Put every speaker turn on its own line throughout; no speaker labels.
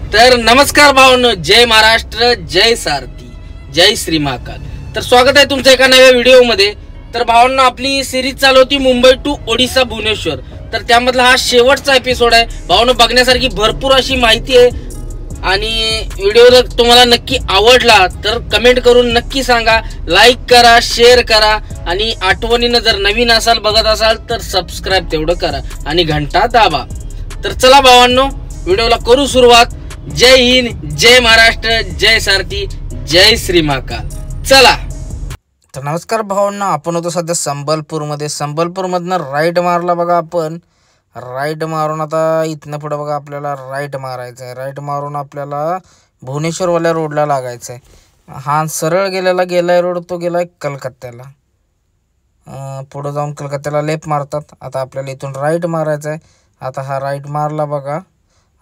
तर नमस्कार भावांनो, जय महाराष्ट्र, जय सारथी, जय श्री महाकाल। तर स्वागत आहे तुमचं एका नव्या व्हिडिओ मध्ये। तर भावांनो, आपली सिरीज चालू होती मुंबई टू ओडिसा भुवनेश्वर। तर त्यामधला हा शेवटचा एपिसोड आहे भावांनो। बघण्यासारखी भरपूर अशी माहिती आहे आणि व्हिडिओ जर तुम्हाला नक्की आवडला तर कमेंट करून नक्की सांगा, लाईक करा, शेअर करा आणि आठवणीनं जर नवीन असाल बघत असाल तर सबस्क्राइब तेवढं करा आणि घंटा दाबा। तर चला भावांनो, व्हिडिओला करू सुरुवात। जय हिंद, जय महाराष्ट्र, जय सारथी, जय श्री महाकाल। चला। तर नमस्कार भावांनो, आपण होतो सध्या संबलपूरमध्ये। संबलपूरमधनं राईट मारला बघा आपण। राईट मारून आता इथनं पुढे बघा आपल्याला राईट मारायचं आहे। राईट मारून आपल्याला भुवनेश्वरवाल्या रोडला लागायचं आहे। हा सरळ गेलाय रोड, तो गेलाय कलकत्त्याला। पुढे जाऊन कलकत्त्याला लेफ्ट मारतात। आता आपल्याला इथून राईट मारायचं आहे। आता हा राईट मारला बघा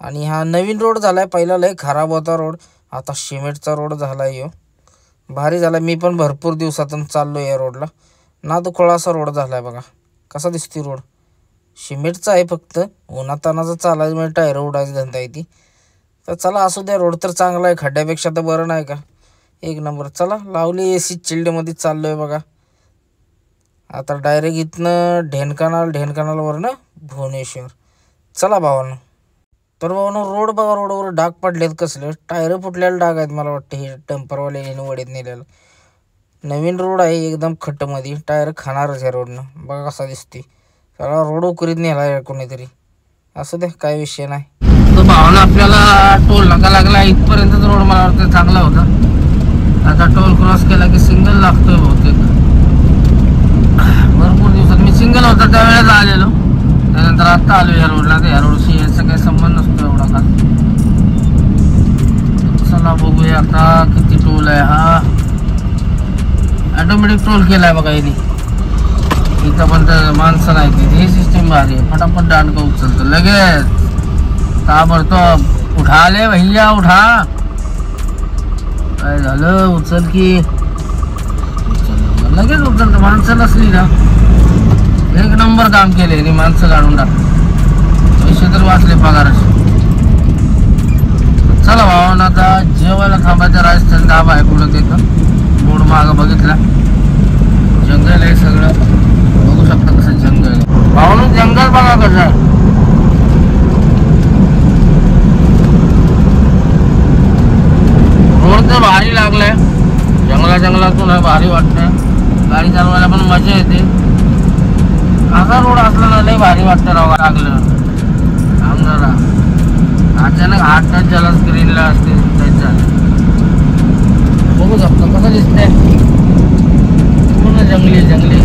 आणि हा नवीन रोड झालाय। पहिला लय खराब होता रोड, आता सिमेंटचा रोड झालाय। यो भारी झाला। मी पण भरपूर दिवसातून चाललो या रोडला। नादखोळासा रोड झालाय बघा। कसा दिसतोय रोड? सिमेंटचा आहे, फक्त उन्हातानाचा चालायचं म्हणजे टायर उडायची धंदा आहे ती। तर चला असू द्या, रोड तर चांगला आहे, खड्ड्यापेक्षा तर बरं नाही का? एक नंबर। चला, लावली एसी, चिल्डमध्ये चाललोय बघा। आता डायरेक्ट इथनं ढेनकानालवरनं भुवनेश्वर। चला भावांनो। तर भावांनो, रोड बघा, रोडवर डाग पडलेत कसले, टायर फुटलेले डाग आहेत। मला वाटतं हे डंपरवाले वडीत नेलेलं। नवीन रोड आहे एकदम खट्टमध्ये, टायर खाणारच या रोडनं। बघा कसा दिसते। सगळा रोड उकरीत नेला कोणीतरी। असं दे, काय विषय नाही। तो भावांनो, आपल्याला टोल नाका लागला। इथपर्यंतच रोड मला वाटतं चांगला होता। आता टोल क्रॉस केला की सिंगल लागतोय बहुतेक। भरपूर दिवसात मी सिंगल होता त्यावेळेस आलेलो, त्यानंतर आता आलो या रोडला। या रोडशी याचा काही संबंध नसतो एवढा का। चला बघूया आता किती टोल आहे हा। ऑटोमॅटिक टोल केलाय बघा यांनी। इथं पण तर माणसं नाही, हे सिस्टीम भारी आहे। फटाफट दांडका उचलतो लगेच, ताबडतोब। उठा ले भैया, उठा। काय झालं? उचल की लगेच उचलतो। माणसं नसली ना, एक नंबर काम केले, माणसं काढून टाक, पैसे तर वाचले पगाराचे। चला भावांनो, आता जेवायला थांबायचं। राजस्थान धाबा आहे पुढं, तिथं बोर्ड मागं बघितला। जंगल आहे सगळं, बघू शकता कसं जंगल आहे भावांनो। जंगल बघा कसं आहे। रोड तर भारी लागलाय, जंगलातून भारी वाटतंय। गाडी चालवायला पण मजा येते। असा रोड असला ना लय भारी वाटतं राव। लागलं जरा अचानक हात टच झाला स्क्रीनला असते झालं। बघू शकतो कसं दिसतंय, पूर्ण जंगली जंगल।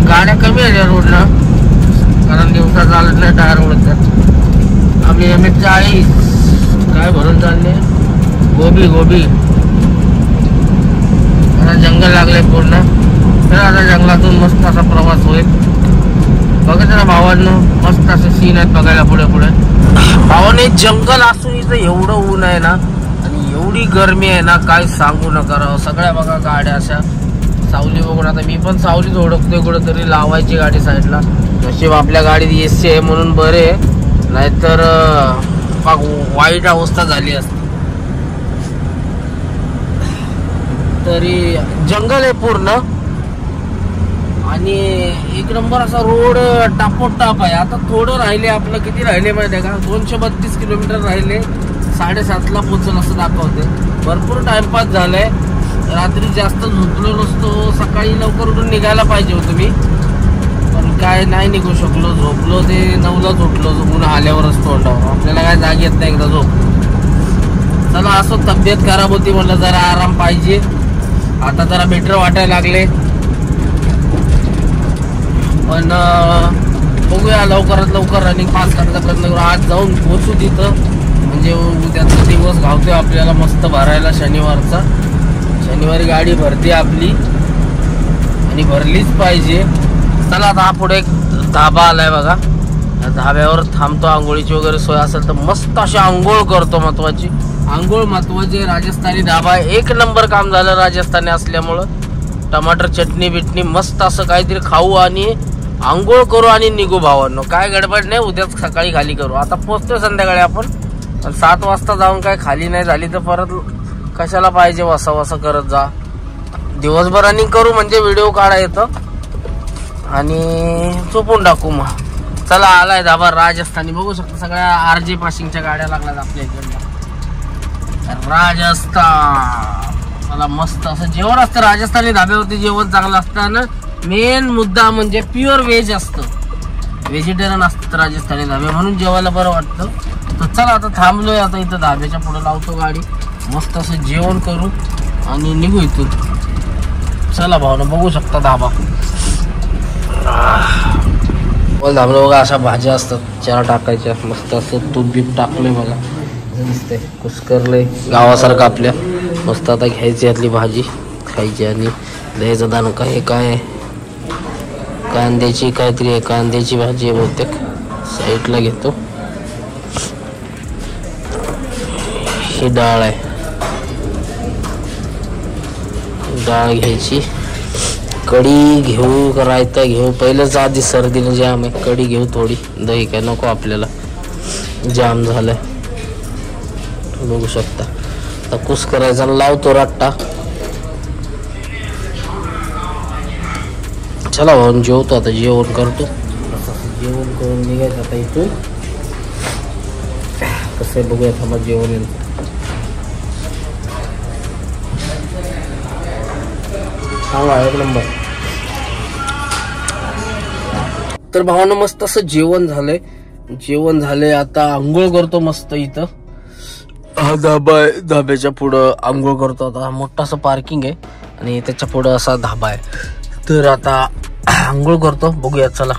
गाड्या कमी आहे या रोडला, कारण दिवसा चालत नाही, टायर उडतात। आम्ही MH40 काय भरून चालले, गोबी। आता जंगल लागले पूर्ण। तर आता जंगलातून मस्त असा प्रवास होईल। बघत ना भावांनो, मस्त असे सीन आहेत बघायला पुढे भावाने। जंगल असून इथं एवढं ऊन आहे ना आणि एवढी गरमी आहे ना, काय सांगू नका राव। सगळ्या बघा गाड्या अशा सावली बघून। आता मी पण सावलीच ओळखतोय, कुठेतरी लावायची गाडी साईडला। नशीब आपल्या गाडीत AC आहे म्हणून बरे, नाहीतर वाईट अवस्था झाली असती। तरी जंगल आहे पूर्ण आणि एक नंबर असा रोड टापोटाप आहे। आता थोडं राहिले आपलं, किती राहिले माहिती आहे का? 232 किलोमीटर राहिले, 7:30ला पोहोचल असं दाखवते। भरपूर टाइमपास झालाय। रात्री जास्त झोपलो नसतो, सकाळी लवकर उठून निघायला पाहिजे होतं मी, पण काय नाही निघू शकलो। झोपलो ते 9लाच उठलो, झोपून आल्यावरच तोंडावर। आपल्याला काय जाग येत नाही एकदा झोप। चला असं, तब्येत खराब होती म्हटलं जरा आराम पाहिजे। आता जरा बेटर वाटायला लागले, पण बघूया लवकरात लवकर रनिंग पास करण्याचा प्रयत्न करू। आज जाऊन पोहोचू तिथं, म्हणजे उद्याचा दिवस घावतोय आपल्याला मस्त भरायला। शनिवारी गाडी भरते आपली आणि भरलीच पाहिजे। चला आता हा पुढे एक धाबा आलाय बघा, धाब्यावर थांबतो। आंघोळीची वगैरे सोय असेल तर मस्त अशी आंघोळ करतो। आंघोळ महत्वाची। राजस्थानी धाबा, एक नंबर काम झालं राजस्थानी असल्यामुळं। टमाटर चटणी बिटणी मस्त असं काहीतरी खाऊ आणि आंघोळ करू आणि निघू भावांनो. काय गडबड नाही, उद्याच सकाळी खाली करू. आता पोहोचतोय संध्याकाळी आपण, 7 वाजता जाऊन काय खाली नाही झाली तर परत कशाला पाहिजे वसा वसा करत जा. दिवसभर रनिंग करू म्हणजे व्हिडिओ काढा येतं आणि चुपून टाकू. मग चला आलाय धाबा राजस्थानी. बघू शकता सगळ्या RJ पासिंगच्या गाड्या लागल्यात आपल्या इकडल्या. राजस्थान मला मस्त असं जेवण असतं. राजस्थानी धाब्यावरती जेवण चांगलं असतं ना. मेन मुद्दा म्हणजे प्युअर व्हेज असतं, व्हेजिटेरियन असतं राजस्थानी धाबे, म्हणून जेवायला बरं वाटतं. तर चला आता थांबलोय, आता इथं धाब्याच्या पुढे लावतो गाडी, मस्त असं जेवण करू आणि निघू इथून. चला भावना, बघू शकता धाबा. धाबा बघा, अशा भाज्या असतात 4 टाकायच्या. मस्त असं तूप बीप टाकलंय बघा, दिसतंय कुस्करलंय गावासारखं आपल्या. मस्त आता घ्यायची यातली भाजी खायची आणि द्यायचं दाणका. हे काय कांद्याची काहीतरी आहे, कांद्याची भाजी आहे बहुतेक. साईडला घेतो. ही डाळ आहे, डाळ घ्यायची. कढी घेऊ का रायता घेऊ? पहिलंच आधी सर्दीने जाम आहे, कढी घेऊ थोडी. दही काय नको आपल्याला, जाम झालंय. बघू शकता आता कुस करायचा, लावतो रट्टा. चला भाऊन जेवतो आता, जेवण करतो. जेवण करून निघायचं आता इथून. कसं बघूया, थांबा जेवण येईल. हा 1 नंबर. तर भावानं मस्त असं जेवण झालंय. जेवण झालंय आता आंघोळ करतो मस्त. इथं हा धाबा आहे, धाब्याच्या पुढं आंघोळ करतो आता. मोठं असं पार्किंग आहे आणि त्याच्या पुढं असा धाबा आहे. तर आता आंघोळ करतो, बघूया. चला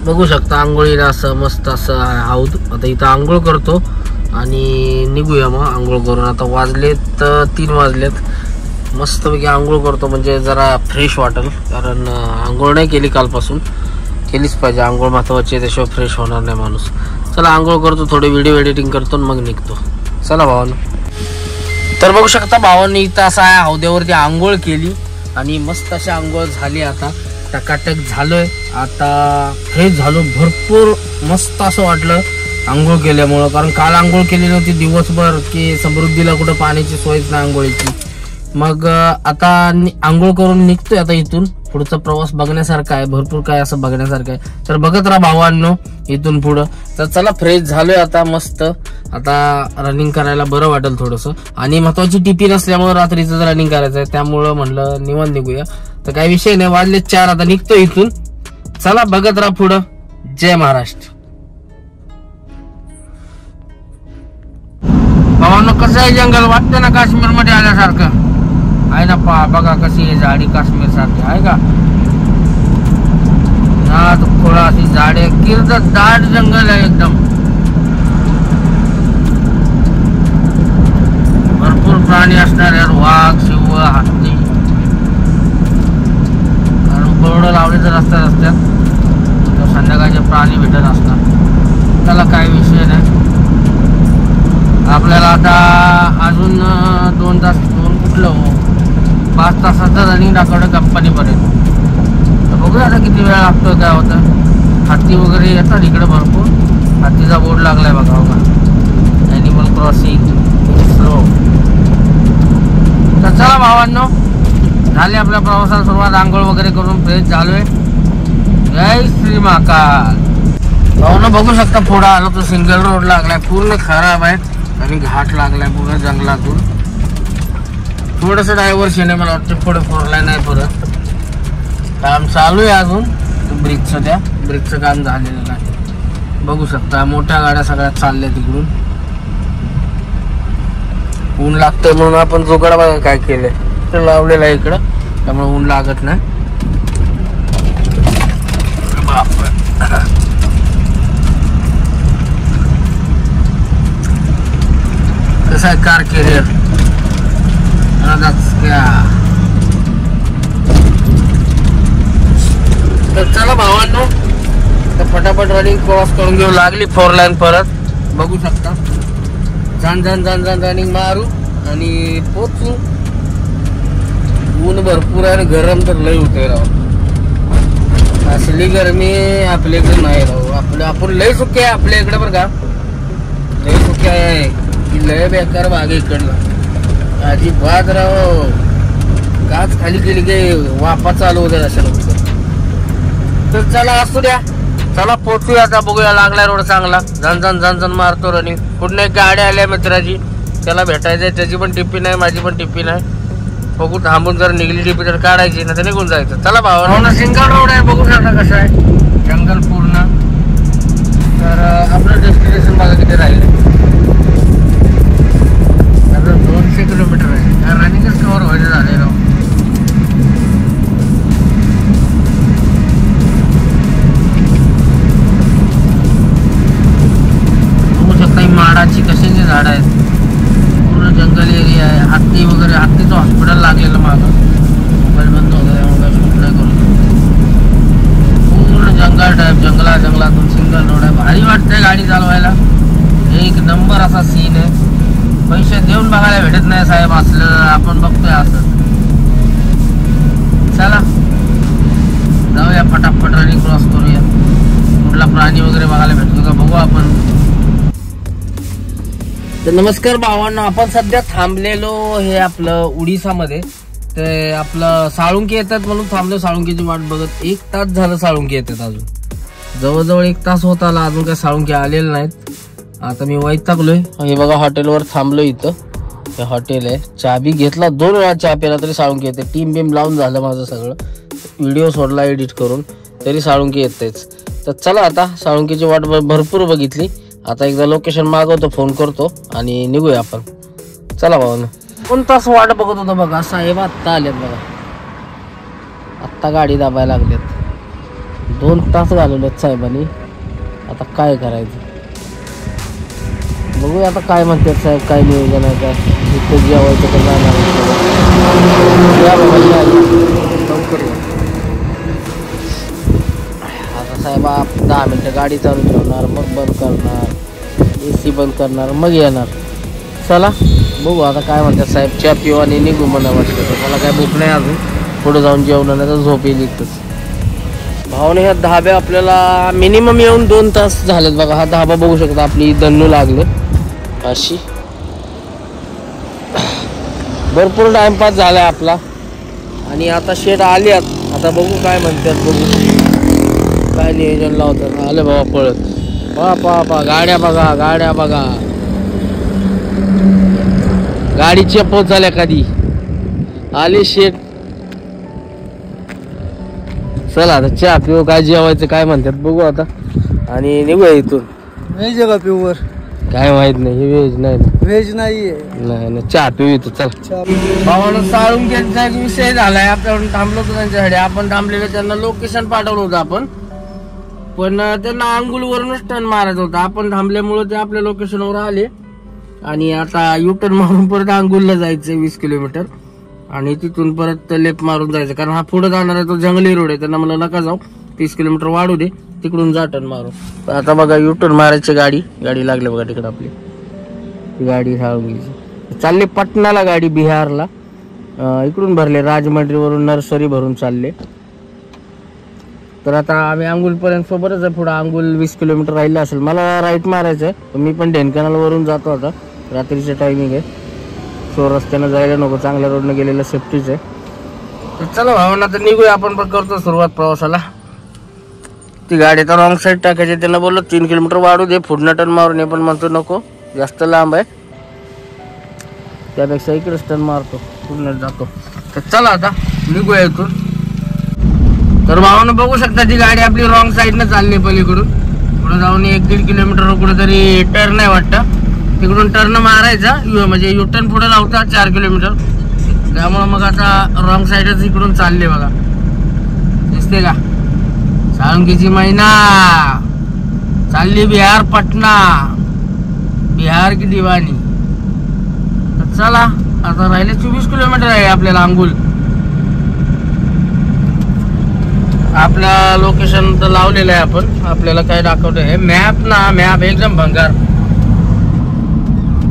बघू शकता आंघोळीला असं मस्त असं हौद. आता इथं आंघोळ करतो आणि निघूया मग आंघोळ करून. आता वाजलेत 3 वाजलेत. मस्तपैकी आंघोळ करतो म्हणजे जरा फ्रेश वाटेल, कारण आंघोळ नाही केली कालपासून. केलीच पाहिजे आंघोळ, महत्वाची आहे, त्याशिवाय फ्रेश होणार नाही माणूस. चला आंघोळ करतो, थोडे व्हिडिओ एडिटिंग करतो मग निघतो. चला भावानं. तर बघू शकता भावांनी इथं असं हौद्यावरती आंघोळ केली आणि मस्त अशी आंघोळ झाली. आता टकाटक झालोय, आता फ्रेश झालो भरपूर. मस्त असं वाटलं आंघोळ केल्यामुळं, कारण काल आंघोळ केली नव्हती दिवसभर, की समृद्धीला कुठं पाण्याची सोयच नाही आंघोळीची. मग आता आंघोळ करून निघतोय आता इथून. पुढचा प्रवास बघण्यासारखा आहे, भरपूर काय असं बघण्यासारखं आहे. तर बघत राहा भावांनो इथून पुढं. तर चला फ्रेश झालोय आता मस्त. आता रनिंग करायला बरं वाटेल थोडंसं, आणि महत्वाची टिफिन असल्यामुळे रात्रीचं रनिंग करायचं आहे, त्यामुळं म्हणलं निवांत निघूया. तर काही विषय नाही, वाजले 4, आता निघतो इथून. चला बघत राहा पुढं. जय महाराष्ट्र. भावांनो कसं आहे जंगल, वाटतं ना काश्मीर मध्ये आल्यासारखं आहे ना. बघा कशी आहे झाडी, काश्मीर सारखी आहे का. थोडा अशी झाडे, किर्द दाट जंगल आहे एकदम. भरपूर प्राणी असणार आहेत, वाघ, शिव, हत्ती. कारण बोर्ड लावले तर रस्त्यात संध्याकाळचे प्राणी भेटत असतात. त्याला काही विषय नाही. आपल्याला आता अजून 2 तास, 2 कुठलं 5 तासाचं रनिंग दाखवलं कंपनीपर्यंत. तर बघूया आता किती वेळ लागतोय, काय होतं. हत्ती वगैरे येतात इकडे भरपूर. हत्तीचा बोर्ड लागलाय बघा बघा, ॲनिमल क्रॉसिंग स्लो. तर चला भावांनो, झाली आपल्या प्रवासाला सुरुवात. आंघोळ वगैरे करून फ्रेश झालोय. जय श्री महाकाल. भावांनो बघू शकता पुढं आलो तर सिंगल रोड लागलाय, पूर्ण खराब आहे आणि घाट लागलाय पूर्ण जंगलातून. थोडस डायव्हर्शन आहे, मला वाटतं पुढे 4 लाईन आहे. परत काम चालू आहे अजून ब्रिजचं, त्या ब्रिजचं काम झालेलं नाही. बघू शकता मोठ्या गाड्या सगळ्या चालल्या तिकडून. ऊन लागतंय म्हणून आपण जोगडा बघा काय केलंय, तर लावलेलं आहे इकडं, त्यामुळे ऊन लागत नाही. कसं आहे कार कॅरियर. तर चला भावांनो, तर फटाफट रनिंग क्रॉस करून घेऊ. लागली 4 लाईन परत, बघू शकता. जाण रनिंग मारू आणि पोचू. ऊन भरपूर आहे आणि गरम तर लय होते राव. असली गरमी आपल्याकडे नाही राव. आपण लय सुखी आहे आपल्या इकडे बरं का. लय सुखी आहे की लय बेकार भाग इकडला अजिबात राव. काच खाली गेली की वापा चालू होत्या अशा लोक. तर चला असू द्या. चला पोचूया आता. बघूया लागला रोड चांगला. झन मारतो रनिंग. कुठून एक गाडी आल्या मित्राची त्याला भेटायचंय. त्याची पण टिप्पी नाही माझी पण टिप्पी नाही. बघू थांबून जर निघली टिप्पी तर काढायची ना तर निघून जायचं. चला भावा सिंगल रोड आहे. बघू शकता कसं आहे जंगल पूर्ण. तर आपलं डेस्टिनेशन बघा किती राहिले. 200 किलोमीटर आहे. रनिंगच कव्हर व्हायचं झाले राव. माडाची कशाची झाड आहेत. पूर्ण जंगल एरिया आहे. हत्ती वगैरे. हत्तीचं हॉस्पिटल लागलेलं मागं. मोबाईल बंद होता त्यामुळे शूट नाही करू. पूर्ण जंगल टाईप. जंगलातून सिंगल रोड आहे. भारी वाटतंय गाडी चालवायला. एक नंबर असा सीन आहे. पैसे देऊन बघायला भेटत नाही साहेब असलं. आपण बघतोय असं. चला जाऊया फटाफट रनिंग क्रॉस करूया. कुठला प्राणी वगैरे बघायला भेटतो का बघू आपण. तर नमस्कार भावांनो. आपण सध्या थांबलेलो हे आपलं उडीसामध्ये. ते आपलं साळुंकी येतात म्हणून थांबलो. साळुंकीची वाट बघत 1 तास झालं. साळुंकी येतात अजून. जवळजवळ 1 तास होत आला. अजून काही साळुंकी आलेलं नाहीत. आता मी वैतागलोय. हे बघा हॉटेलवर थांबलो. इथं हे हॉटेल आहे. चाबी घेतला 2 वेळा चहा प्याला तरी साळुंकी येते. टीम बीम लावून झालं माझं सगळं. व्हिडिओ सोडला एडिट करून तरी साळुंकी येतेच. तर चला आता साळुंकीची वाट भरपूर बघितली. आता एकदा लोकेशन मागवतो फोन करतो आणि निघूया आपण. चला भावानं. 2 तास वाट बघत होतो बघा. साहेब आत्ता आलेत बघा. आत्ता गाडी दाबायला लागलेत. 2 तास घालवलेत साहेबांनी. आता काय करायचं बघूया. आता काय म्हणतात साहेब. काय नियोजन आहे काय. इथं जेवायचं तर जाणार या बाबा लवकर. आता साहेब 10 मिनिटं गाडी चालू ठेवणार. मग बंद करणार. AC बंद करणार मग येणार. चला बघू आता काय म्हणतात साहेब. चहा पिऊ आणि निघू म्हणा वाटतं. तर मला काय भूक नाही अजून. पुढे जाऊन जेवण नाही तर झोप येईल इथंच. भावने ह्या धाब्या आपल्याला मिनिमम येऊन 2 तास झालेत बघा. हा धाबा बघू शकता आपली दन्नू लागले अशी. भरपूर टाइमपास झालाय आपला. आणि आता शेट आल्यात. आता बघू काय म्हणतात. बघू काय नियोजन लावतात. आले बाबा पळत. पा गाड्या बघा. गाडीची पोचाल एखादी. आले शेट. चला आता चहा पिऊ. काय जेवायचं काय म्हणतात बघू आता आणि निघूया इथून.
व्हेज आहे का प्युअर?
काय माहित नाही. व्हेज नाही.
व्हेज नाहीये.
नाही चहा पिऊ इथं. चल भावानं साळुंकीचा एक विषय झालाय. आपण थांबलो होतो त्यांच्याकडे. आपण थांबलेलं त्यांना लोकेशन पाठवलं होतं आपण. पण त्यांना अंगुलवरूनच टर्न मारायचा होता. आपण थांबल्यामुळे ते आपल्या लोकेशनवर आले. आणि आता युटर्न मारून परत अंगुलला जायचं 20 किलोमीटर. आणि तिथून परत लेफ्ट मारून जायचं. कारण हा पुढे जाणार आहे तो जंगली रोड आहे. त्यांना मला नका जाऊ 30 किलोमीटर वाढू दे. तिकडून जा टर्न मारू. आता बघा युटर्न मारायची गाडी लागली बघा तिकडे आपली. गाडी साळुंकीची चालले पटनाला. गाडी बिहारला. इकडून भरले राजमंड्रीवरून नर्सरी भरून चालले. तर आता आम्ही अंगुलपर्यंत सोबतच आहे. पुढे अंगुल 20 किलोमीटर राहिलं असेल. मला राईट मारायचं आहे. मी पण ढेनकॅनल वरून जातो आता. रात्रीचं टायमिंग आहे. सो रस्त्यानं जायला नको. चांगल्या रोडनं गेलेलं सेफ्टीच आहे. तर चला भावना तर निघूया आपण पण करतो सुरुवात प्रवासाला. ती गाडी तर रॉंग साईड टाकायची. त्यांना बोललो 3 किलोमीटर वाढू दे. पुढनं टर्न मारून हे पण म्हणतो नको जास्त लांब आहे. त्यापेक्षा इकडेच टर्न मारतो. पुढनं जातो. तर चला आता निघूया इथून. तर भावानं बघू शकता ती गाडी आपली रॉंग साईडनं चालली पलीकडून. पुढे जाऊन 1-1.5 किलोमीटर कुठेतरी टर्न आहे वाटतं. तिकडून टर्न मारायचा म्हणजे युटर्न पुढे लावता 4 किलोमीटर. त्यामुळे मग आता रॉंग साईडच इकडून चालले बघा. दिसते का साळुंकीची मैना चालली बिहार पटना. बिहार की दिवाणी. तर चला आता राहिले 24 किलोमीटर आहे आपल्याला अंगुल. आपलं लोकेशन तर लावलेलं आहे आपण. आपल्याला काय दाखवत आहे मॅप ना. मॅप एकदम भंगार.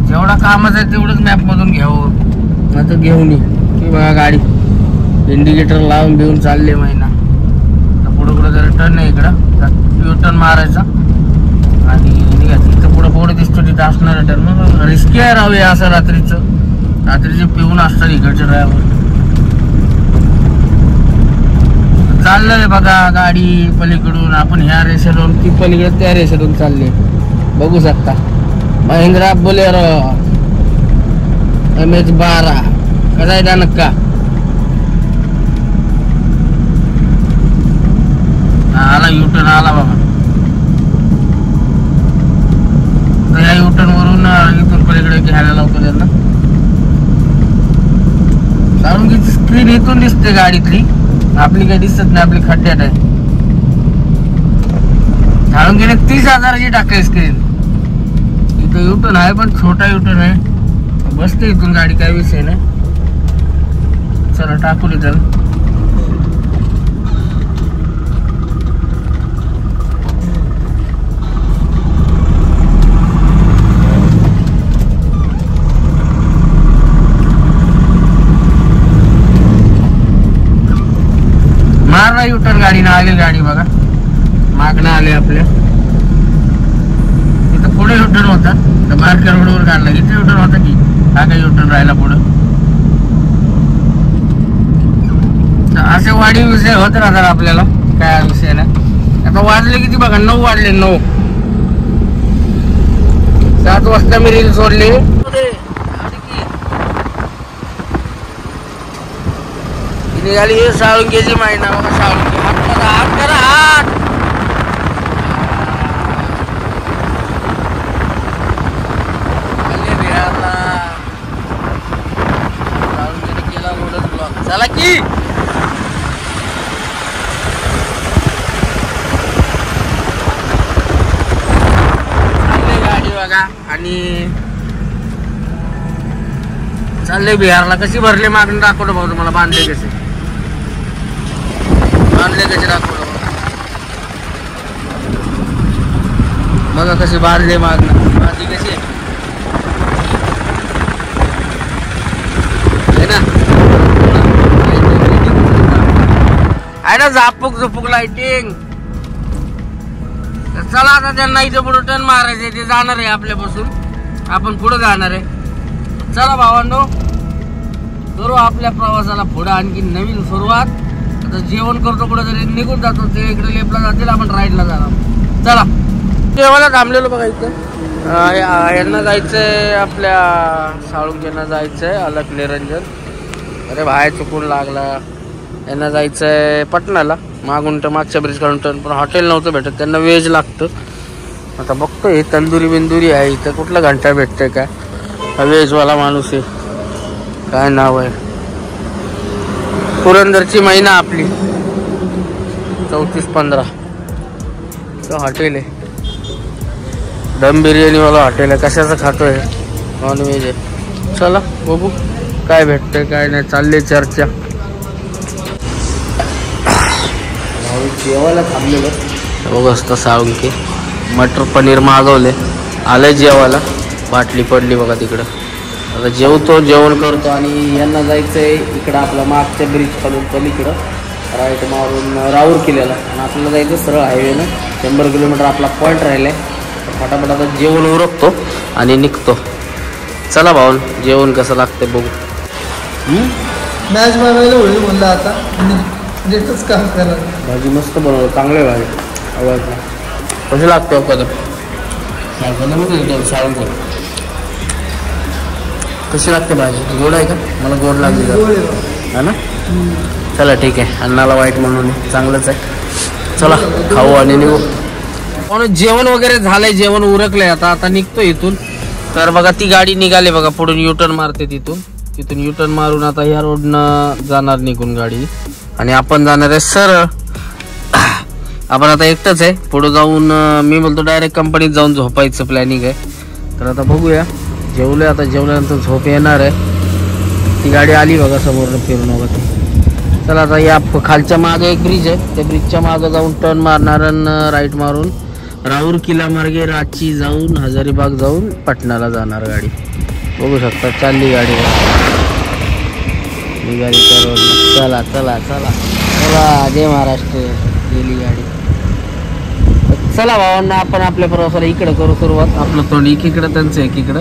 जेवढा कामाचं आहे तेवढंच मॅप मधून घ्यावं. आता घेऊन ये की बघा गाडी इंडिकेटर लावून बिवून चालले महिना. पुढं पुढं जरा टर्न आहे इकडं, यू टर्न मारायचा आणि निघायचं. इथं पुढं पुढे दिसतो तिथं असणार आहे टर्न. मग रिस्की आहे राहू असं रात्रीचे पिऊन असतात इकडचे ड्रायव्हर. चाललंय बघा गाडी पलीकडून, आपण ह्या रेषेतून ती पलीकडे त्या रेषेतून चालली. बघू शकता महिंद्रा बोलेरो MH12 कसा आहे नक्का. आला युटर्न आला बाबा. या युटर्न वरून इथून पलीकडे घ्यायला लावतो त्यांना. साळुंकीची स्क्रीन इथून दिसते गाडीतली, आपली काही दिसत नाही, आपली खड्ड्यात आहे. साळुंकीने 30,000ची टाकली स्क्रीन. इथं युटर्न आहे पण छोटा युटर्न आहे, बसते इथून गाडी, काही विषय नाही. चला टाकू इथं. मारला युटर्न, गाडीनं आली गाडी बघा, मागणं आले आपल्या. इथं पुढे युटर्न होता, तर मार्केट रोडवर काढला. इथे युटर्न होता की हा काही युटर्न राहिला पुढं. असे वाढीव विषय होत राहतात आपल्याला, काय विषय नाही. आता वाजले किती बघा, 9 वाजले. 9 7 वाजता मी रील सोडली. निघाली हे साळुंकीची महिना बघा. साळुंकी हात करा हात. साळुंकीने केला रोडच ब्लॉक. चला की गाडी बघा. आणि चालले बिहारला. कशी भरले मागणी दाखवतो भाऊ तुम्हाला. बांधले कसे दाखवतो बघा, कशी बांधले मागणं. बांधली कशी आहे ना, झापूक झुपूक लाइटिंग. चला आता त्यांना इथे पुढे टर्न मारायचे, ते जाणार आहे आपल्यापासून, आपण पुढे जाणार आहे. चला भावांनो, करू आपल्या प्रवासाला पुढे आणखी नवीन सुरुवात. आता जेवण करतो, कुठे तरी निघून जातो. ते इकडे लेपला जातील, आपण राईडला जाणार. चला जेवायला थांबलेलो बघा. इथं यांना जायचंय, आपल्या साळुंकीना जायचंय अलक निरंजन. अरे बाहेर चुकून लागला. यांना जायचंय पटणाला, मागून तर मागच्या ब्रिज काढून टर्न. पण हॉटेल नव्हतं भेटत त्यांना, व्हेज लागतं. आता बघतो हे तंदुरी बिंदुरी आहे इथं. कुठला घंटा भेटतंय काय, व्हेजवाला माणूस आहे. काय नाव आहे, पुरंदरची महिना आपली 3415 हॉटेल आहे. दम बिर्याणीवाला हॉटेल आहे. कशाचं खातोय, नॉनव्हेज आहे. चला बघू काय भेटतंय काय नाही. चालले चर्चा. जेवायला थांबलेलं बघ असतं. साळुंकी मटर पनीर मागवले, आलंय जेवायला. बाटली पडली बघा तिकडं. आता जेवतो, जेवण करतो. आणि यांना जायचंय इकडं आपला मागच्या ब्रिज खालून पलीकडं राईट मारून राऊर किल्ल्याला. आणि आपल्याला जायचं सरळ हायवेनं. 100 किलोमीटर आपला पॉईंट राहिलाय. फटाफट आता जेवण उरकतो आणि निघतो. चला भाऊ, जेवण कसं लागतं बघू.
मॅच बनवायला होईल म्हणलं, आता नेटच काम करा.
भाजी मस्त बनवलं, चांगले भाजी आवडलं. कशी लागते कदम साळुंकी, कशी लागते भाजी? गोड आहे का? मला गोड लागली है ना. चला ठीक आहे, अन्नाला वाईट म्हणून चांगलंच आहे. चला खाऊ आणि निघू. जेवण वगैरे झालंय, जेवण उरकलंय. आता निघतो इथून. तर बघा ती गाडी निघाली बघा, पुढून युटर्न मारते. तिथून युटर्न मारून आता ह्या रोडनं जाणार निघून गाडी. आणि आपण जाणार आहे सरळ. आपण आता एकटंच आहे. पुढे जाऊन मी बोलतो डायरेक्ट कंपनीत जाऊन झोपायचं प्लॅनिंग आहे. तर आता बघूया. जेवलोय, आता जेवल्यानंतर झोप येणार आहे. ती गाडी आली बघा समोर फिरून वगैरे. चला आता या खालच्या मागे एक ब्रिज आहे, त्या ब्रिजच्या मागे जाऊन टर्न मारणार आणि राईट मारून राऊर किल्ला मार्गे रांची जाऊन हजारीबाग जाऊन पटणाला जाणार गाडी. बघू शकता चालली गाडी. निघाली त्या रोडला. चला चला चला चला, जय महाराष्ट्र. गेली गाडी. चला भावांना, आपण आपल्या प्रवासाला इकडं करू सुरुवात. आपलं तोंड एकीकडं, त्यांचं एकीकडं.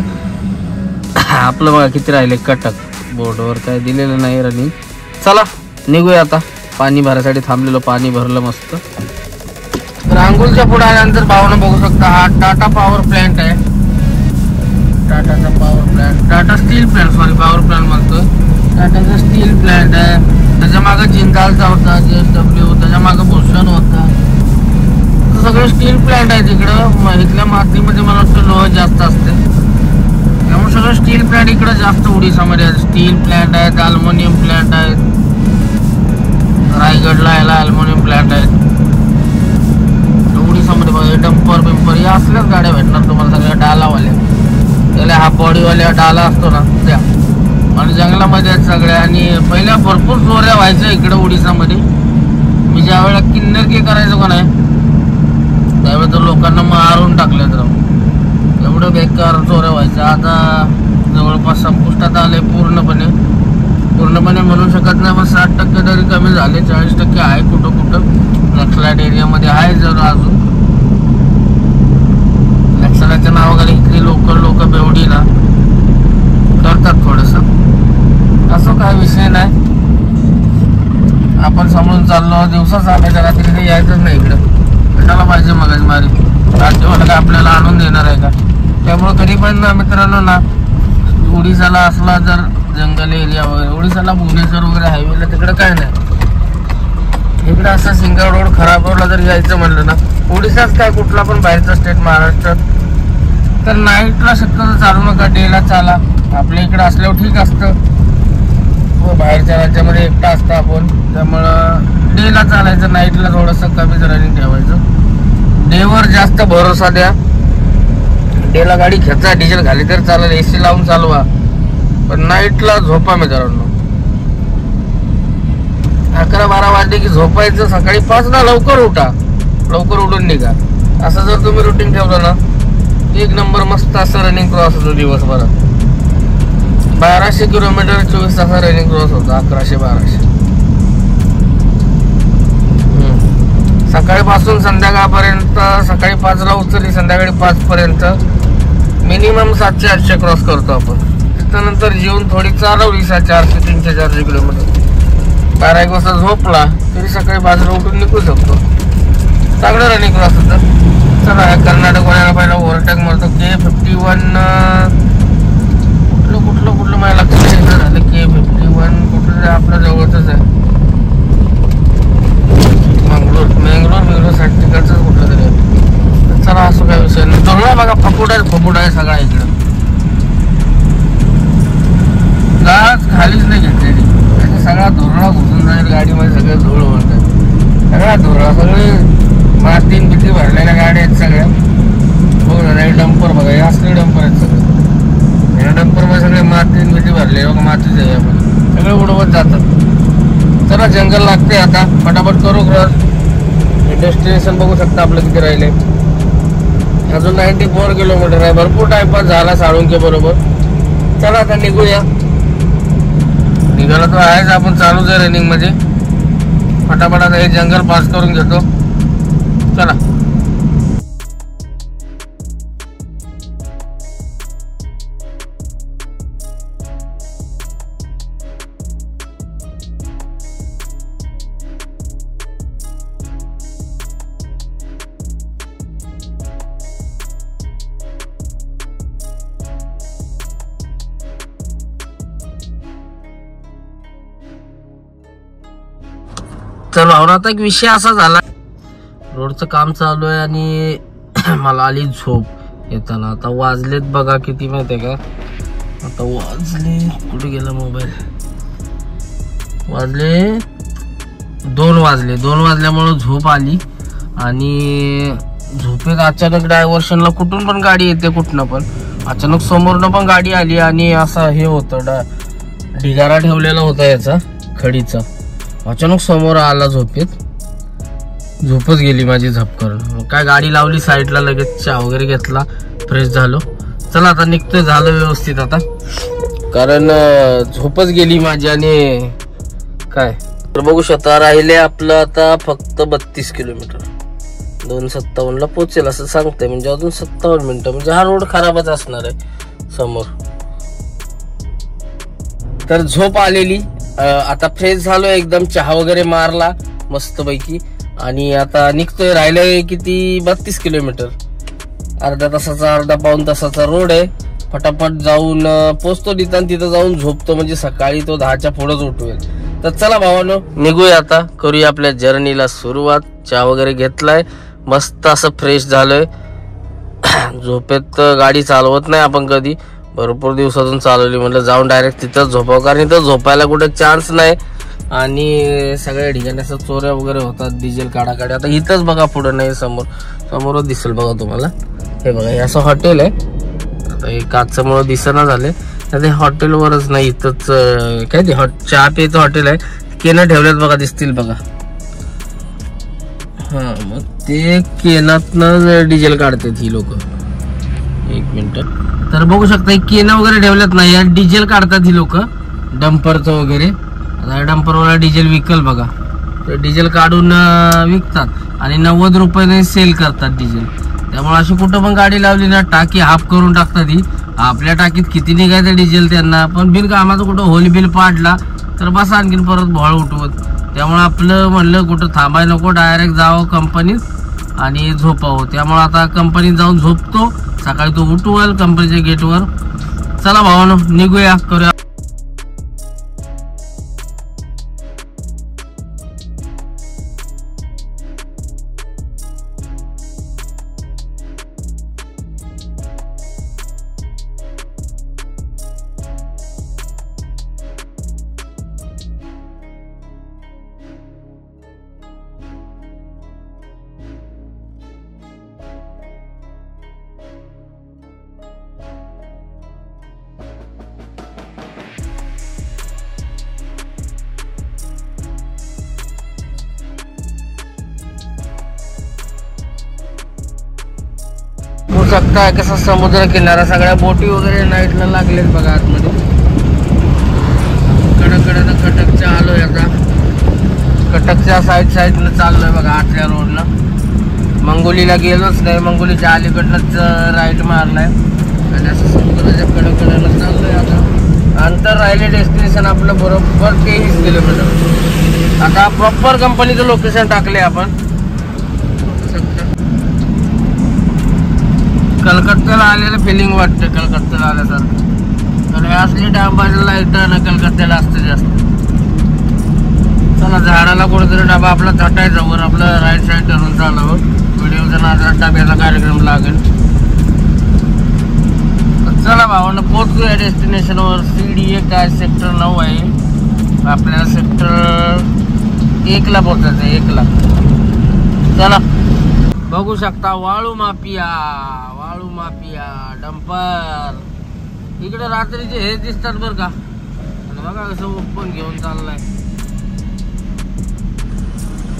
आपलं बघा किती राहिले कटक. बोर्डवर काय दिलेलं नाही रनिंग. चला निघूया आता. पाणी भरायसाठी थांबलेलं, पाणी भरलं मस्त. रांगोलच्या पुढे आल्यानंतर भावना बघू शकता, हा टाटा पॉवर प्लॅन्ट आहे. टाटाचा power plant, Tata steel plant, sorry power plant म्हणतोय. टाटाचा स्टील प्लॅन्ट आहे. त्याच्या मागं जिंदालचा होता, JSW, त्याच्या मागं भूषण होता. सगळे स्टील प्लॅन्ट आहे तिकडं. इथल्या मातीमध्ये मला वाटतं लोह जास्त असते, त्यामुळे सगळं स्टील प्लॅन्ट इकडं जास्त उडीसामध्ये आहेत. स्टील प्लॅन्ट आहेत, अल्युमिनियम प्लॅन्ट आहेत. रायगडला याला अल्युमिनियम प्लॅन्ट आहेत. उडीसामध्ये बघा डंपर बिंपर या असल्याच गाड्या भेटणार तुम्हाला, सगळ्या डालावाल्या. त्याला हा बॉडीवाल्या डाला असतो ना त्या, आणि जंगलामध्ये आहेत सगळ्या. आणि पहिल्या भरपूर चोऱ्या व्हायच्या इकडं उडीसामध्ये. मी ज्या वेळेला किन्नरकी करायचो का नाही, त्यावेळेस तर लोकांना मारून टाकले तर एवढं बेकार चोऱ्या व्हायच्या. आता जवळपास संपुष्टात आले पूर्णपणे म्हणू शकत नाही, पण 60% तरी कमी झाले. 40% आहे कुठं कुठं. नक्षलाट एरियामध्ये आहे जरा अजून. नक्षलाच्या नावाखाली इथली लोकल लोक बेवडीला करतात थोडस. असं काही विषय नाही, आपण समजून चाललो. दिवसा चालायच्या, रात्री यायचंच नाही इकडं. कशाला पाहिजे मगज मारी. राज्यवाला काय आपल्याला आणून देणार आहे का? त्यामुळे कधी पण मित्रांनो ना, उडीसाला असला जर जंगल एरिया वगैरे, उडीसाला भुवनेश्वर वगैरे हायवेला तिकडं काय नाही. इकडं असं सिंगल रोड खराब रोडला जर यायचं म्हणलं ना, उडीसाच काय कुठला पण बाहेरचा स्टेट महाराष्ट्रात, तर नाईटला शक्यतो चालू नका, डेला चाला. आपल्या इकडं असल्यावर ठीक असतं, बाहेरच्या राज्यामध्ये एकटा असतं आपण, त्यामुळं डेला चालायचं. नाईटला थोडंसं कमीच रनिंग ठेवायचं. डेवर जास्त भरोसा द्या. डेला गाडी खेचा, डिझेल घाली तर चालेल, AC लावून चालवा, पण नाईटला झोपा मित्रांनो. 11-12 वाजले की झोपायचं. सकाळी 5ला लवकर उठा, लवकर उठून निघा. असं जर तुम्ही रुटीन ठेवलं ना, एक नंबर मस्त असं रनिंग क्रॉस होतो दिवसभरात. 1200 किलोमीटर 24 तास रनिंग क्रॉस होतो. 1100-1200 सकाळीपासून संध्याकाळपर्यंत. सकाळी 5ला उचलली, संध्याकाळी 5 पर्यंत मिनिमम 700-800 क्रॉस करतो आपण. त्यानंतर जेवून थोडी चालवली 400-300-400 किलोमीटर. 12-1 वाजता झोपला तरी सकाळी 5ला उठून निघू शकतो. चांगलं रनिंग क्रॉस होतं. चला कर्नाटक वाल्याला पहिला ओव्हरटेक मारतो. K51 कुठलं मला लक्षात नाही झालं. K51 कुठलं तरी आपल्या जवळच आहे. मंगळूर साठी तिकडचंच कुठलं तरी आहे. चला असं काय विषय नाही. धुळा बघा, फपुडा आहे सगळा इकडं. गाज खालीच नाही घेतलेली, सगळा धुरळा घुसून जाईल गाडीमध्ये. सगळे धूळ म्हणतात, सगळा धुरळा. सगळे मातीन बिती भरलेल्या गाड्या आहेत सगळ्या. बघ ना, डंपर बघा, हे असले डंपर आहेत सगळे. या डंपरमध्ये सगळे मातीन बिती भरले. बघा मातीच आहे, आपण सगळे उडवत जातात. चला जंगल लागते आता, फटाफट करू क्रॉस. डेस्टिनेशन बघू शकता आपलं किती राहिले. अजून 94 किलोमीटर आहे. भरपूर टाइमपास झाला साळुंके बरोबर. चला आता निघूया. निघाला तो आहेच, आपण चालूच आहे रनिंग मध्ये. फटाफट आता हे जंगल पास करून घेतो. चला चलो. आता एक विषय असा झाला, रोडचं काम चालू आहे आणि मला आली झोप येताना. आता वाजलेत बघा किती माहिती आहे का? आता वाजले, कुठे गेला मोबाईल? वाजले 2 वाजले. 2 वाजल्यामुळे झोप आली आणि झोपेत अचानक डायव्हर्शनला कुठून पण गाडी येते, कुठनं पण. अचानक समोरनं पण गाडी आली आणि असं हे होतं, ढिगारा ठेवलेला होता याचा खडीचा. अचानक समोर आला झोपेत. झोपच गेली माझी झपकन. काय गाडी लावली साईडला, लगेच चहा वगैरे घेतला, फ्रेश झालो. चला आता निघतोय. झालं व्यवस्थित आता. कारण झोपच गेली माझी. आणि काय तर बघू शकता राहिले आपलं आता फक्त 32 किलोमीटर. 2:57 पोहोचेल असं सांगते, म्हणजे अजून 57 मिनिटं. म्हणजे हा रोड खराबच असणार आहे समोर. तर झोप आलेली. आता फ्रेश झालो एकदम, चहा वगैरे मारला मस्तपैकी आणि आता निघतोय. राहिलंय किती 32 किलोमीटर. अर्धा पाऊण तासाचा रोड आहे. फटाफट जाऊन पोचतो तिथं, तिथं जाऊन झोपतो, म्हणजे सकाळी तो 10च्या पुढेच उठवेल. तर चला भावानो निघूया आता, करूया आपल्या जर्नीला सुरुवात. चहा वगैरे घेतलाय, मस्त असं फ्रेश झालोय. झोपेत गाडी चालवत नाही आपण कधी, भरपूर दिवसातून चालवली. म्हटलं जाऊन डायरेक्ट तिथंच झोपावं, कारण इथं झोपायला कुठे चान्स नाही. आणि सगळ्या ठिकाणी असं चोऱ्या वगैरे होतात, डिझेल काढाकाढी. आता इथंच बघा, पुढे नाही, समोरच दिसेल बघा तुम्हाला. हे बघा, हे असं हॉटेल आहे. आता हे काचमुळे दिसेना झाले, तर ते हॉटेलवरच नाही, इथंच काय ते चहा प्यायचं हॉटेल आहे. केनं ठेवल्यात बघा, दिसतील बघा. हा, मग ते केनातनं डिझेल काढतात ही लोक. एक मिनिट. तर बघू शकता केनं वगैरे ठेवल्यात नाही, यात डिझेल काढतात ही लोक, डंपरचं वगैरे. आता डंपरवाला डिझेल विकल बघा, ते डिझेल काढून विकतात आणि 90 रुपयाने सेल करतात डिझेल. त्यामुळे अशी कुठं पण गाडी लावली ना, टाकी हाफ करून टाकतात. ही आपल्या टाकीत किती निघायचं डिझेल त्यांना, पण बिल कामाचं कुठं होल बिल पाडला तर बस आणखीन परत भोळ उठवत. त्यामुळे आपलं म्हणलं कुठं थांबाय नको, डायरेक्ट जावं कंपनीत आणि झोपावं. त्यामुळे आता कंपनीत जाऊन झोपतो, सकाळी तो उठवल कंपनीच्या गेटवर. चला भावानो निघूया, करूया. शकता कसा समुद्र किनारा, सगळ्या बोटी वगैरे नाईटला लागलेत बघा आतमध्ये. कडकडनं कटकच्या आलोय आता, कटकच्या साईडनं चाललोय बघा आतल्या रोडला. मंगोलीला गेलोच नाही, मंगोलीच्या अलीकडनंच राईट मारलाय आणि असं समुद्राच्या कडकडनं चाललोय आता. अंतर राहिले डेस्टिनेशन आपलं बरोबर 23 किलोमीटर. आता प्रॉपर कंपनीचं लोकेशन टाकले आपण. कलकत्त्याला आलेलं फिलिंग वाटतं, कलकत्त्याला आल्यासारखं. कारण असली डांबाची लाईट ना कलकत्त्याला असते जास्त. चला झाडाला कुठेतरी डाबा आपला थटायचा वर, आपलं राईट साईड धरून चालावं. व्हिडिओचा नाचा डाब्याचा कार्यक्रम लागेल. चला भावांना पोहोचूया डेस्टिनेशनवर. CDA काय सेक्टर 9 आहे, आपल्याला सेक्टर 1ला पोहोचायचं आहे, 1ला. चला बघू शकता वाळू माफिया डंपर. इकडे रात्रीचे हे दिसतात बर का, आणि बघा कसं ओपन घेऊन चाललाय.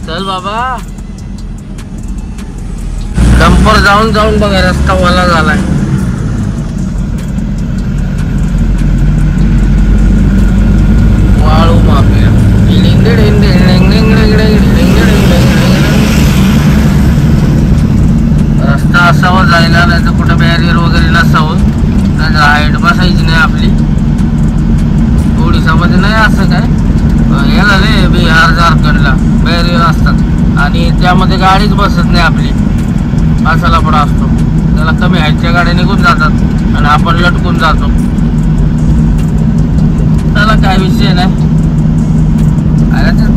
चल बाबा, डंपर जाऊन जाऊन बघा रस्ता वाला झालाय. वाळू माफिया. रस्ता असावा जायला, नाही तर कुठं बॅरियर वगैरे नसावं, नाही हाईट बसायची नाही आपली. ओडिसामध्ये नाही असं काय, याला रे बिहार झारखंडला बॅरियर असतात आणि त्यामध्ये गाडीच बसत नाही आपली. असा लफडा असतो त्याला. कमी हाईटच्या गाड्या निघून जातात आणि आपण लटकून जातो. त्याला काय विषय नाही,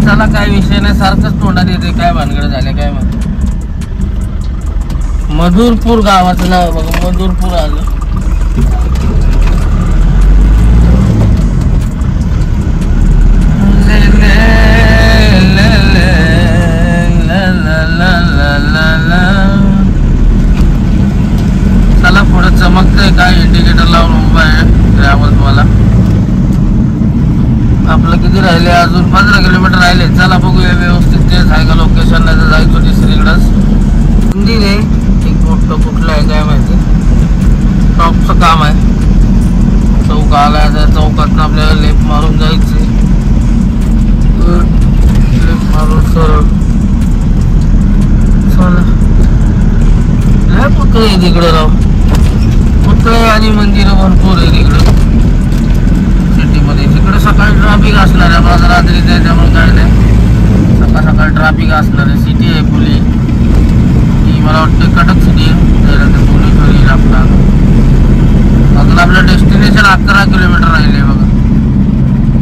त्याला काय विषय नाही, सारखंच तोंडात येते. काय भानगड झाले काय माहिती. मधुरपूर गावाचं नाव बघा, मधुरपूर आलं. चला पुढे चमकतंय काय, इंडिकेटर लावून उभा आहे ट्रॅव्हल्स वाला. आपलं किती राहिले, अजून 15 किलोमीटर राहिले. चला बघूया व्यवस्थित तेच आहे का लोकेशन, नाही तर जायचो दुसरीकडंच. मंदिर आहे एक मोठं, कुठलं आहे काय माहिती. टॉपचं काम आहे. चौक आलाय, तर चौक पुष्कळ आहे तिकडे राव, पुतळे आणि मंदिरं भरपूर आहे तिकडं सिटीमध्ये. तिकडे सकाळी ट्रॅफिक असणार आहे, माझं रात्रीच आहे त्यामुळे काय नाही, सकाळ सकाळी ट्रॅफिक असणार आहे. सिटी आहे पुली, ही मला वाटतं कडक सिटी आहे, त्यानंतर भुवनेश्वर येईल आपला. अजून आपलं डेस्टिनेशन 11 किलोमीटर राहिले बघा.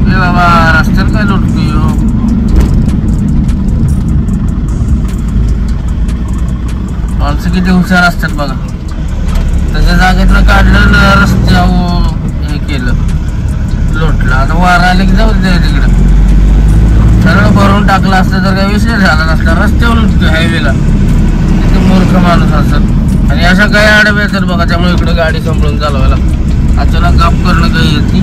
हे बाबा रस्त्यात काय लुटतोय हो. माणसं किती हुशार असतात बघा, त्याच्या जागेतलं काढलं रस्त्यावर हे केलं, लोटलं. आता वारा आले की जाऊ दे तिकडं, सरळ भरून टाकलं असतं तर काही विषय झाला नसता. रस्त्यावर लुटतोय हायवेला, तिथे मूर्ख माणूस असत. आणि अशा काही आडव्या येतात बघा, त्यामुळे इकडे गाडी सांभाळून चालवायला लागतं. अचानक गाप करणं काही येत नाही.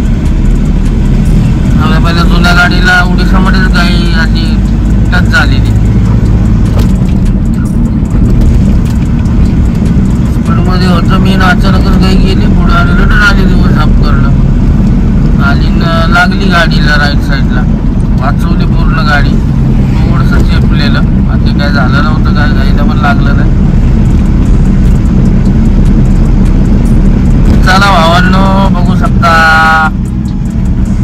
आम्ही पहिल्या जुन्या गाडीला उडीसामध्येच काही अशी टच झालेली, मध्ये होतं मी, अचानकच काही गेली पुढे आणि रिटर्न आली दिवस साफ करणं आली, लागली गाडीला राईट साईडला, वाचवली पूर्ण गाडी. थोडंसं चेपलेलं, बाकी काय झालं नव्हतं, काय गाडीला पण लागलं नाही. चला भावांनो, बघू शकता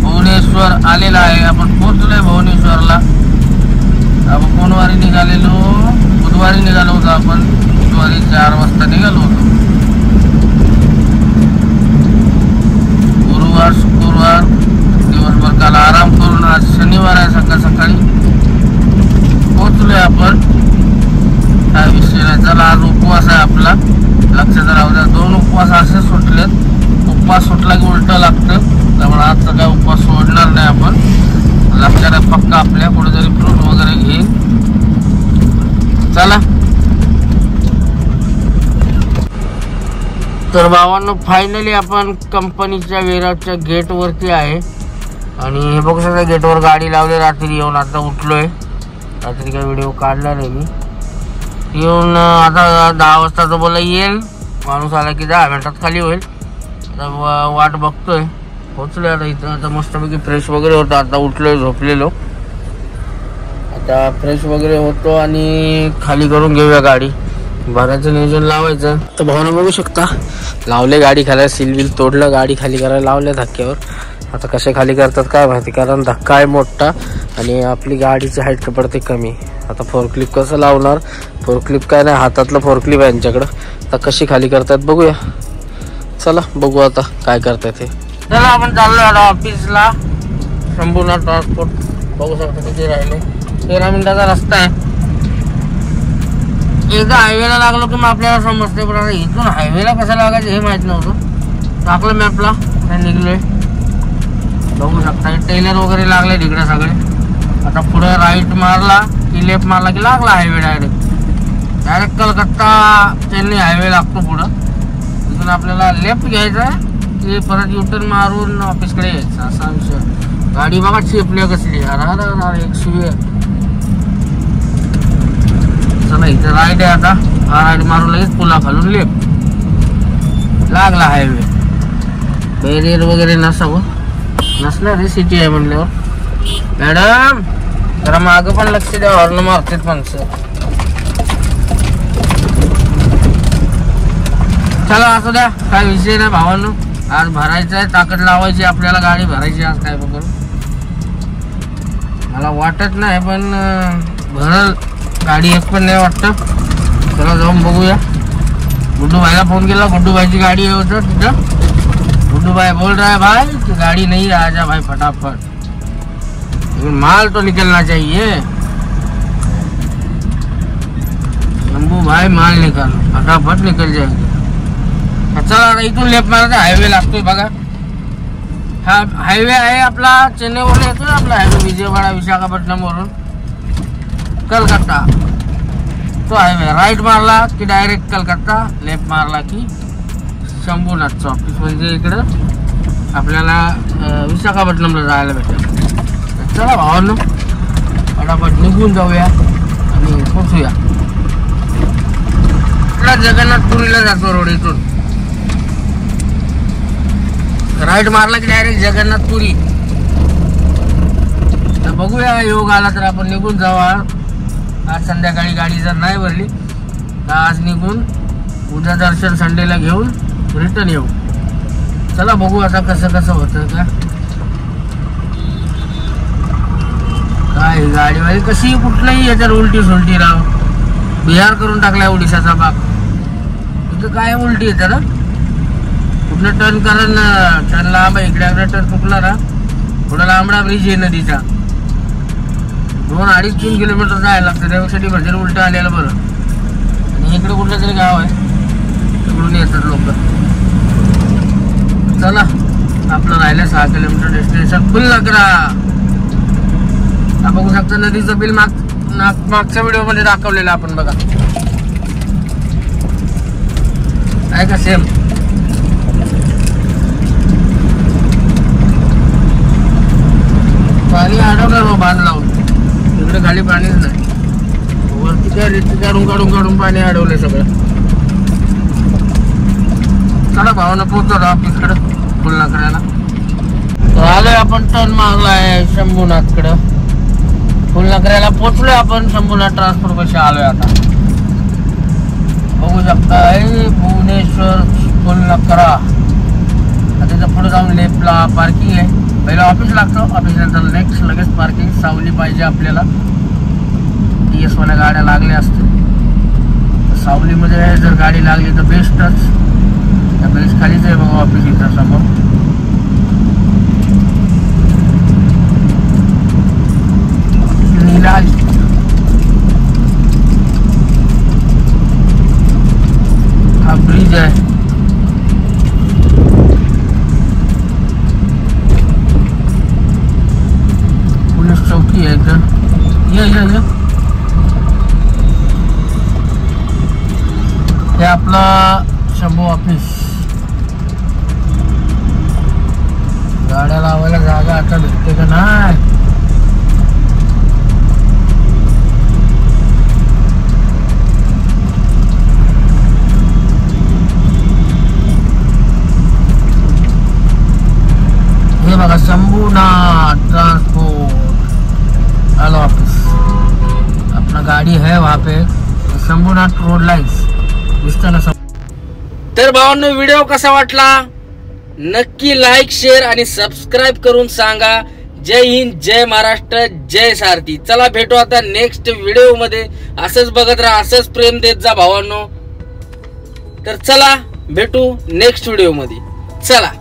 भुवनेश्वर आलेला आहे. आपण पोहोचलोय भुवनेश्वरला. आपण कोणवारी निघालेलो, बुधवारी निघालो होतो आपण, बुधवारी 4 वाजता निघालो होतो. गुरुवार शुक्रवार दिवसभर काल आराम करून आज शनिवार आहे, सकाळ सकाळी पोहोचलोय आपण. काय विषय नाही. चला, आज उपवास आहे आपला, लक्षात राहू द्या. 2 उपवास असे सुटलेत. उपवास सुटला की उलट लागतं, त्यामुळे आजचा काय उपवास सोडणार नाही आपण. लक्षात पक्का आपल्या कुठेतरी फ्रूट वगैरे घेईल. चला तर भावांनो, फायनली आपण कंपनीच्या वेराच्या गेटवरती आहे. आणि हे बघू शकता, गेटवर गाडी लावली. रात्री येऊन आता उठलोय, रात्री काय व्हिडिओ काढला नाही मी. येऊन आता 10 वाजता तर बोला येईल, माणूस आला की 10 मिनिटात खाली होईल. आता वाट बघतोय. पोहोचलोय आता इथं. आता मस्तपैकी फ्रेश वगैरे होतं. आता उठलोय, झोपलेलो. आता फ्रेश वगैरे होतो आणि खाली करून घेऊया गाडी. भरायचं नियोजन लावायचं. तर भावना बघू शकता, लावले गाडी खाली, सिलविल तोडलं, गाडी खाली करायला लावल्या धक्क्यावर. आता कसे खाली करतात काय माहिती, कारण धक्का आहे मोठा आणि आपली गाडीची हाईट पडते कमी. आता फोरक्लिप कसं लावणार, फोरक्लिप काय नाही, हातातलं फोरक्लिप आहे यांच्याकडं. आता कशी खाली करतात बघूया. चला बघू आता काय करतात ते. चला आपण चाललो आता ऑफिसला, शंभूनाथ ट्रान्सपोर्ट. बघू शकता किती राहिले, 13 मिनिटाचा रस्ता आहे. एकदा हायवेला लागलो की मग आपल्याला समजते, पण आता इथून हायवेला कसं लागायचं हे माहित नव्हतं. टाकलं मॅपला, काय निघलोय. बघू शकता टेलर वगैरे लागले तिकडे सगळे. आता पुढे राईट मारला की लेफ्ट मारला की लागला highway. Direct Calcutta Chennai highway लागतो पुढं. तिथून आपल्याला लेफ्ट घ्यायचा की परत युटर्न मारून ऑफिसकडे यायचं, असा विषय. गाडी बघा चेपली कसली, अरे 100. चला इथं राईट आहे. आता हा राईट मारून लगेच पुला खालून लेफ्ट लागला हायवे. बॅरियर वगैरे नसावं, नसणार रे, सिटी आहे म्हणल्यावर. मॅडम जरा मागं पण लक्ष द्या, हॉर्न मारतात माणसं. चला असू द्या, काय विषय नाही भावांनो. आज भरायचं आहे, ताकद लावायची आपल्याला, गाडी भरायची आज. काय बघ मला वाटत नाही, पण भरल गाडी एक पण नाही वाटतं. चला जाऊन बघूया. गुड्डू भाईला फोन केला, गुड्डू भाईची गाडी होतं तिथं. गुड्डू भाई बोल रहा है भाई कि गाड़ी नहीं, आजा भाई फटाफट, लेकिन माल तो निकलना चाहिए. शंभू भाई माल निकाल, फटाफट निकल जाएंगे. चला इथून लेफ्ट मारायचा, हायवे लागतोय बघा. हा हायवे आहे आपला, चेन्नईवरून येतोय आपला हायवे, विजयवाडा विशाखापट्टणम वरून कलकत्ता. तो हायवे राईट मारला की डायरेक्ट कलकत्ता, लेफ्ट मारला की शंभूनाथचं ऑफिस. म्हणजे इकडं आपल्याला विशाखापट्टणमला जायला भेटेल. चला भावांनो, फटाफट निघून जाऊया आणि पोचूया. इकडं जगन्नाथपुरीला जातो रोड. इथून राईट मारला की डायरेक्ट जगन्नाथपुरी. तर बघूया, योग आला तर आपण निघून जाऊ. आज संध्याकाळी गाडी जर नाही भरली तर आज निघून उद्या दर्शन संडेला घेऊन रिटर्न येऊ. चला बघू आता कसं कसं होतं का काय. गाडीवाली कशी कुठलाही याच्यात उलटी सुलटी राव. बिहार करून टाकलाय ओडिशाचा भाग. इथं काय उलटी येतं ना. कुठलं टर्न करा ना. टर्न लांब आहे. इकडे टर्न चुकला ना. थोडा लांबडा ब्रिज आहे नदीचा. 2-2.5-3 किलोमीटर जायला लागतं. त्यापेक्षा भरपूर उलट आलेलं बरं. आणि इकडे कुठलं तरी गाव आहे. तिकडून येतात लोक. चला आपलं राहिलं 6 किलोमीटर डेस्टिनेशन फुलनखरा. बघू शकता नदीचं बिल मागच्या व्हिडिओ मध्ये दाखवलेलं आपण बघा. आहे का सेम. पाणी अडवलं बांध लावून. इकडे खाली पाणीच नाही. वरती काय रेती काढून काढून काढून पाणी अडवलंय सगळं. चला भावानं पोहोचलो ऑफिसकडं फुलनखऱ्याला. आलोय आपण टर्न मारलाय शंभूनाथकडं. फुलनखऱ्याला पोहोचलोय आपण. शंभूनाथ ट्रान्सपोर्ट कशी आलोय आता बघू शकता. भुवनेश्वर फुलनखरा. त्याच्या पुढे जाऊन लेफ्टला पार्किंग आहे. पहिलं ऑफिस लागतं. ऑफिस नंतर नेक्स्ट लगेच पार्किंग. सावली पाहिजे आपल्याला. TS वाल्या गाड्या लागल्या असतील. सावलीमध्ये जर गाडी लागली तर बेस्टच. त्या ब्रिज खालीच आहे बघा ऑफिस इथं समोर. नीलाज हा ब्रिज आहे. पोलीस चौकी आहे इथं. ये हे आपलं शंभू ऑफिस. गाड्या लावायला जागा आता भेटते का नाही. ये बघा शंभूनाथ ट्रांसपोर्ट हेलो ऑफिस. अपना गाड़ी है वहाँ पे. शंभूनाथ रोड लाइन्स दिसतं ना. तर भावांनो व्हिडिओ कसा वाटला नक्की लाईक शेअर आणि सबस्क्राईब करून सांगा. जय हिंद जय महाराष्ट्र जय सारथी. चला भेटू आता नेक्स्ट व्हिडिओ मध्ये. असंच बघत राहा. असंच प्रेम देत जा भावांनो. तर चला भेटू नेक्स्ट व्हिडिओ मध्ये. चला.